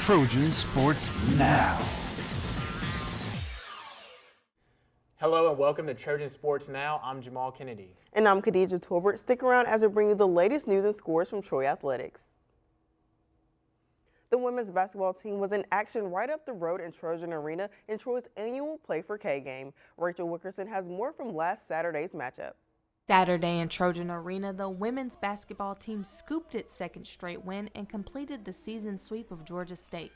Trojan Sports Now. Hello and welcome to Trojan Sports Now. I'm Jahmal Kennedy. And I'm Khadijah Torbert. Stick around as we bring you the latest news and scores from Troy Athletics. The women's basketball team was in action right up the road in Trojan Arena in Troy's annual Play for K game. Rachel Wickerson has more from last Saturday's matchup. Saturday in Trojan Arena, the women's basketball team scooped its second straight win and completed the season sweep of Georgia State.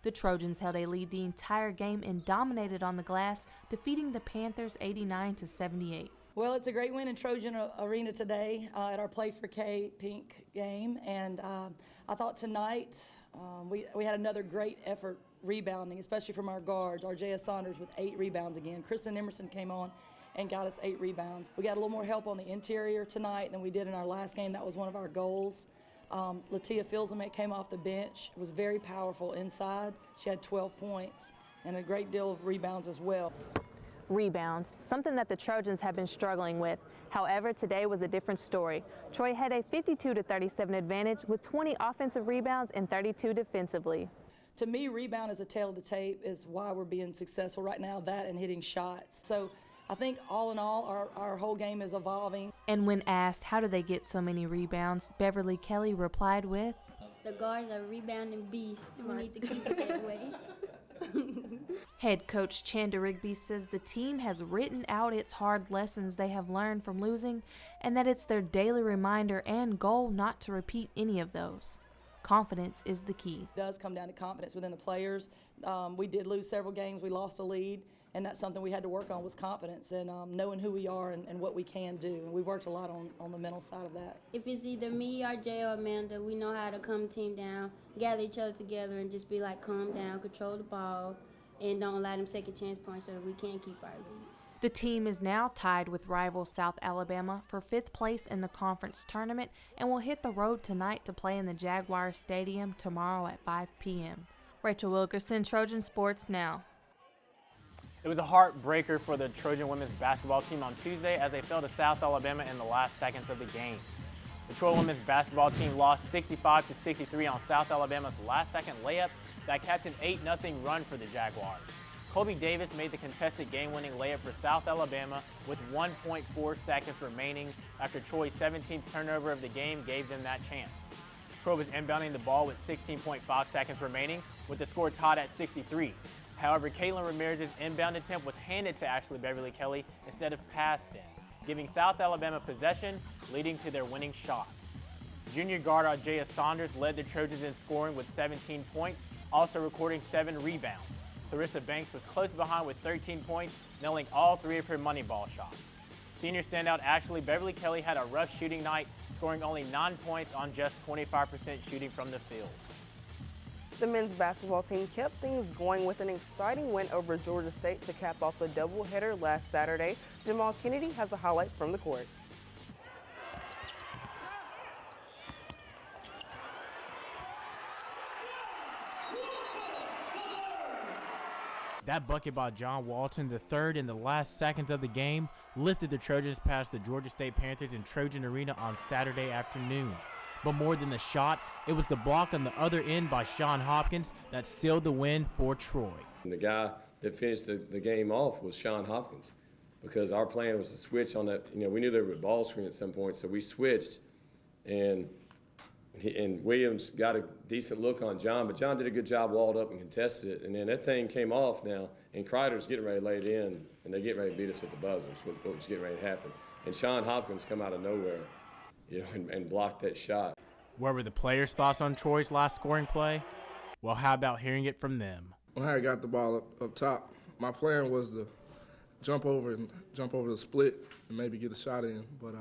The Trojans held a lead the entire game and dominated on the glass, defeating the Panthers 89-78. Well, it's a great win in Trojan Arena today at our Play for K Pink game, and I thought tonight we had another great effort rebounding, especially from our guards. Arjaya Saunders with 8 rebounds again. Kristen Emerson came on and got us 8 rebounds. We got a little more help on the interior tonight than we did in our last game. That was one of our goals. Latia Filzamet came off the bench, was very powerful inside. She had 12 points and a great deal of rebounds as well. Rebounds, something that the Trojans have been struggling with. However, today was a different story. Troy had a 52-37 advantage with 20 offensive rebounds and 32 defensively. To me, rebound is a tail of the tape, is why we're being successful right now, that and hitting shots. So I think all in all, our whole game is evolving. And when asked how do they get so many rebounds, Beverly Kelly replied with, "The guards are rebounding beasts. We need to keep it that way." Head coach Chanda Rigby says the team has written out its hard lessons they have learned from losing and that it's their daily reminder and goal not to repeat any of those. Confidence is the key. It does come down to confidence within the players. We did lose several games. We lost a lead, and that's something we had to work on, was confidence and knowing who we are and what we can do. And we've worked a lot on the mental side of that. If it's either me, RJ, or Amanda, we know how to calm the team down, gather each other together, and just be like, calm down, control the ball, and don't allow them second chance points so that we can keep our lead. The team is now tied with rival South Alabama for 5th place in the conference tournament and will hit the road tonight to play in the Jaguar Stadium tomorrow at 5 p.m. Rachel Wilkerson, Trojan Sports Now. It was a heartbreaker for the Trojan women's basketball team on Tuesday as they fell to South Alabama in the last seconds of the game. The Troy women's basketball team lost 65-63 on South Alabama's last-second layup that capped an 8-0 run for the Jaguars. Colby Davis made the contested game-winning layup for South Alabama with 1.4 seconds remaining after Troy's 17th turnover of the game gave them that chance. Troy was inbounding the ball with 16.5 seconds remaining with the score tied at 63. However, Caitlin Ramirez's inbound attempt was handed to Ashley Beverly Kelly instead of passed in, giving South Alabama possession, leading to their winning shot. Junior guard Arjaya Saunders led the Trojans in scoring with 17 points, also recording 7 rebounds. Clarissa Banks was close behind with 13 points, nailing all 3 of her money ball shots. Senior standout Ashley Beverly Kelly had a rough shooting night, scoring only 9 points on just 25% shooting from the field. The men's basketball team kept things going with an exciting win over Georgia State to cap off the doubleheader last Saturday. Jahmal Kennedy has the highlights from the court. That bucket by John Walton, the third in the last seconds of the game, lifted the Trojans past the Georgia State Panthers in Trojan Arena on Saturday afternoon. But more than the shot, it was the block on the other end by Sean Hopkins that sealed the win for Troy. And the guy that finished the game off was Sean Hopkins, because our plan was to switch on that. We knew there would be a ball screen at some point, so we switched, and Williams got a decent look on John, but John did a good job, walled up and contested it, and then that thing came off now, and Kreider's getting ready to lay it in, and they're getting ready to beat us at the buzzer, what was getting ready to happen. And Sean Hopkins come out of nowhere, and blocked that shot. What were the players' thoughts on Troy's last scoring play? Well, how about hearing it from them? When I got the ball up top, my plan was to jump over the split and maybe get a shot in, but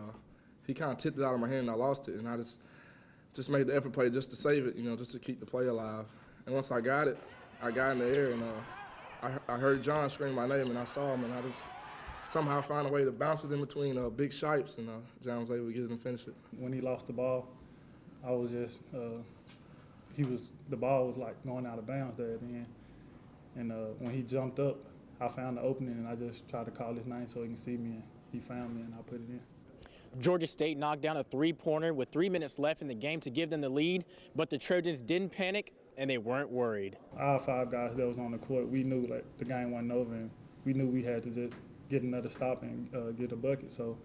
he kind of tipped it out of my hand and I lost it, and I just made the effort play just to save it, just to keep the play alive. And once I got it, I got in the air, and I heard John scream my name, and I saw him, and I just somehow found a way to bounce it in between big shipes, and John was able to get it and finish it. When he lost the ball, I was just the ball was like going out of bounds there at the end, and when he jumped up, I found the opening, and I just tried to call his name so he can see me, and he found me, and I put it in. Georgia State knocked down a three-pointer with 3 minutes left in the game to give them the lead, but the Trojans didn't panic and they weren't worried. Our 5 guys that was on the court, we knew like the game wasn't over, and we knew we had to just get another stop and get a bucket. So,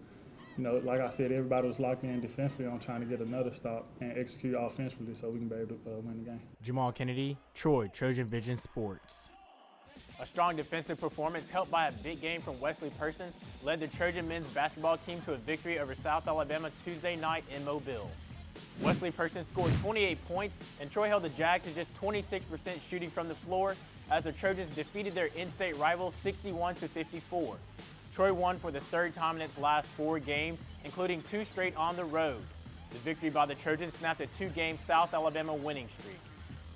you know, like I said, everybody was locked in defensively on trying to get another stop and execute offensively so we can be able to win the game. Jahmal Kennedy, Troy Trojan Vision Sports. A strong defensive performance helped by a big game from Wesley Person led the Trojan men's basketball team to a victory over South Alabama Tuesday night in Mobile. Wesley Person scored 28 points, and Troy held the Jags to just 26% shooting from the floor as the Trojans defeated their in-state rival 61-54. Troy won for the 3rd time in its last 4 games, including 2 straight on the road. The victory by the Trojans snapped a 2-game South Alabama winning streak.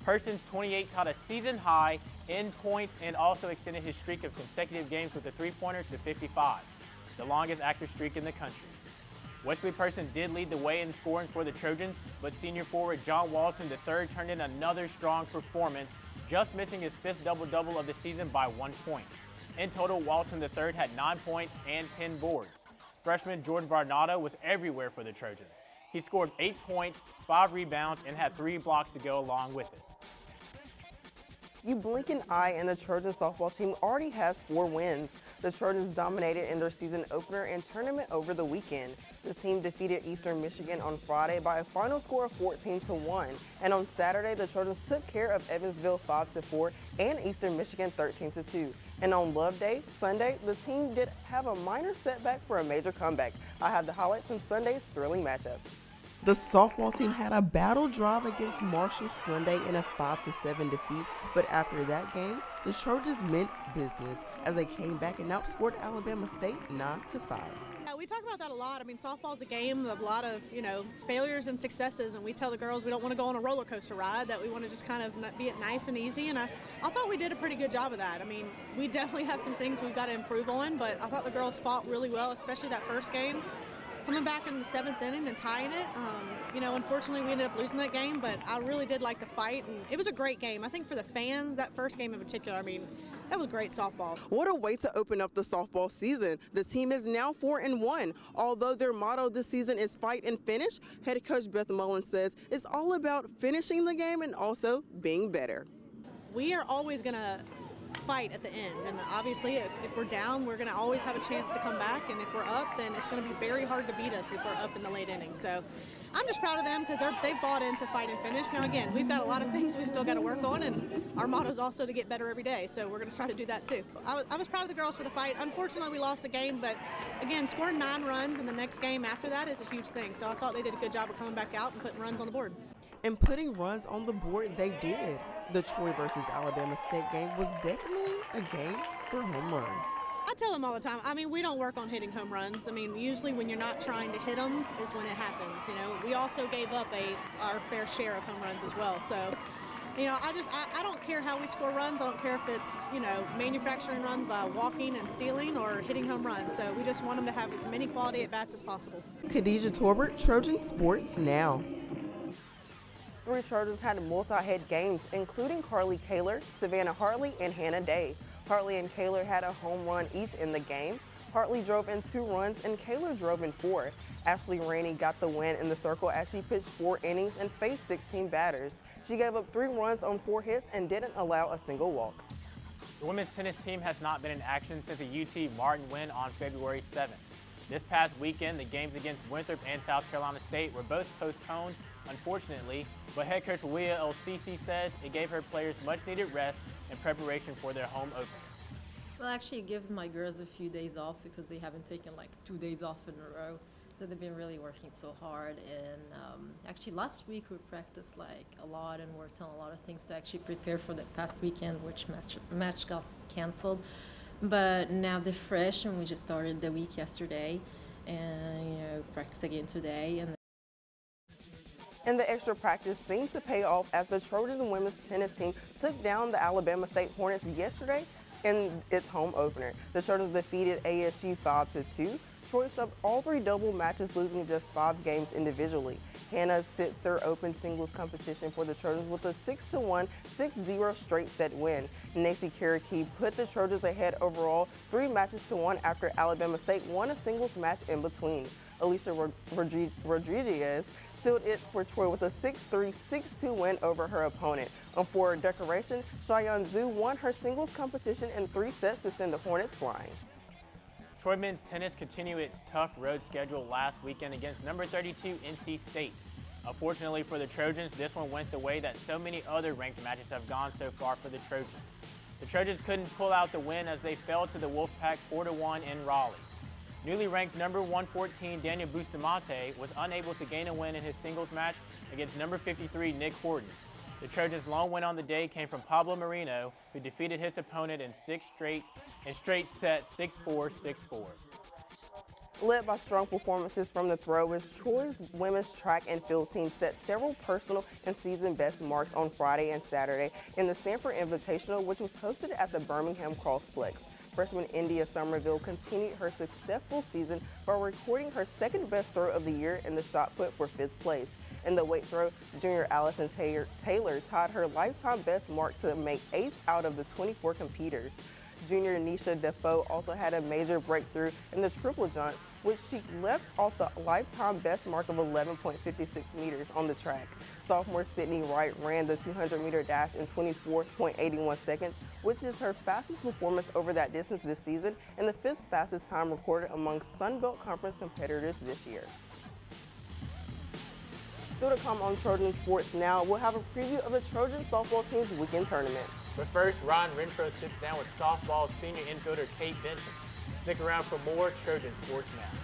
Person's 28 tied a season high in points and also extended his streak of consecutive games with a 3-pointer to 55, the longest active streak in the country. Wesley Person did lead the way in scoring for the Trojans, but senior forward John Walton III turned in another strong performance, just missing his 5th double-double of the season by 1 point. In total, Walton III had 9 points and 10 boards. Freshman Jordan Varnado was everywhere for the Trojans. He scored 8 points, 5 rebounds, and had 3 blocks to go along with it. You blink an eye and the Trojan softball team already has 4 wins. The Trojans dominated in their season opener and tournament over the weekend. The team defeated Eastern Michigan on Friday by a final score of 14-1. And on Saturday, the Trojans took care of Evansville 5-4 and Eastern Michigan 13-2. And on Love Day, Sunday, the team did have a minor setback for a major comeback. I have the highlights from Sunday's thrilling matchups. The softball team had a battle drive against Marshall Sunday in a 5-7 defeat, but after that game, the Trojans meant business as they came back and outscored Alabama State 9-5. Yeah, we talk about that a lot. I mean, softball's a game of a lot of, failures and successes, and we tell the girls we don't want to go on a roller coaster ride, that we want to just kind of be it nice and easy, and I thought we did a pretty good job of that. I mean, we definitely have some things we've got to improve on, but I thought the girls fought really well, especially that first game. Coming back in the 7th inning and tying it, unfortunately we ended up losing that game, but I really did like the fight, and it was a great game. I think for the fans, that first game in particular, I mean, that was great softball. What a way to open up the softball season. The team is now 4-1. Although their motto this season is fight and finish, head coach Beth Mullen says it's all about finishing the game and also being better. We are always going to fight at the end, and obviously if we're down, we're going to always have a chance to come back, and if we're up, then it's going to be very hard to beat us if we're up in the late innings. So I'm just proud of them because they've bought into fight and finish. Now again, we've got a lot of things we've still got to work on, and our motto is also to get better every day, so we're going to try to do that too. I was proud of the girls for the fight. Unfortunately, we lost the game, but again, scoring 9 runs in the next game after that is a huge thing, so I thought they did a good job of coming back out and putting runs on the board. And putting runs on the board, they did. The Troy versus Alabama State game was definitely a game for home runs. I tell them all the time, I mean, we don't work on hitting home runs. I mean, usually when you're not trying to hit them is when it happens. We also gave up our fair share of home runs as well. So, I don't care how we score runs. I don't care if it's, manufacturing runs by walking and stealing or hitting home runs. So we just want them to have as many quality at-bats as possible. Khadijah Torbert, Trojan Sports Now. 3 Trojans had multi-hit games, including Carly Kaler, Savannah Hartley, and Hannah Day. Hartley and Kaler had a home run each in the game. Hartley drove in 2 runs, and Kaler drove in 4. Ashley Rainey got the win in the circle as she pitched 4 innings and faced 16 batters. She gave up 3 runs on 4 hits and didn't allow a single walk. The women's tennis team has not been in action since a UT Martin win on February 7th. This past weekend, the games against Winthrop and South Carolina State were both postponed, unfortunately, but head coach Leah El-Sisi says it gave her players much-needed rest in preparation for their home opener. Well, actually, it gives my girls a few days off because they haven't taken like 2 days off in a row. So they've been really working so hard. And actually, last week we practiced like a lot and worked on a lot of things to actually prepare for the past weekend, which match got canceled. But now they're fresh, and we just started the week yesterday, and practice again today. And the extra practice seemed to pay off as the Trojans women's tennis team took down the Alabama State Hornets yesterday in its home opener. The Trojans defeated ASU 5-2. Troy subbed all 3 double matches, losing just 5 games individually. Hannah Sitzer opened singles competition for the Trojans with a 6-1, 6-0 straight set win. Nacy Cherokee put the Trojans ahead overall 3-1 after Alabama State won a singles match in between. Alicia Rodriguez sealed it for Troy with a 6-3, 6-2 win over her opponent. For decoration, Shayan Zhu won her singles competition in 3 sets to send the Hornets flying. Troy men's tennis continued its tough road schedule last weekend against number 32 NC State. Unfortunately for the Trojans, this one went the way that so many other ranked matches have gone so far for the Trojans. The Trojans couldn't pull out the win as they fell to the Wolfpack 4-1 in Raleigh. Newly ranked number 114 Daniel Bustamante was unable to gain a win in his singles match against number 53 Nick Horton. The Trojans' lone win on the day came from Pablo Marino, who defeated his opponent in straight sets 6-4, 6-4. Led by strong performances from the throwers, Troy's women's track and field team set several personal and season best marks on Friday and Saturday in the Sanford Invitational, which was hosted at the Birmingham Crossplex. Freshman India Somerville continued her successful season by recording her second best throw of the year in the shot put for 5th place. In the weight throw, junior Allison Taylor tied her lifetime best mark to make 8th out of the 24 competitors. Junior Nisha Defoe also had a major breakthrough in the triple jump, which she left off the lifetime best mark of 11.56 meters on the track. Sophomore Sydney Wright ran the 200-meter dash in 24.81 seconds, which is her fastest performance over that distance this season and the 5th fastest time recorded among Sun Belt Conference competitors this year. Still to come on Trojan Sports Now, we'll have a preview of the Trojan softball team's weekend tournament. But first, Ron Renfro sits down with softball senior infielder Kate Benson. Stick around for more Trojan Sports Now.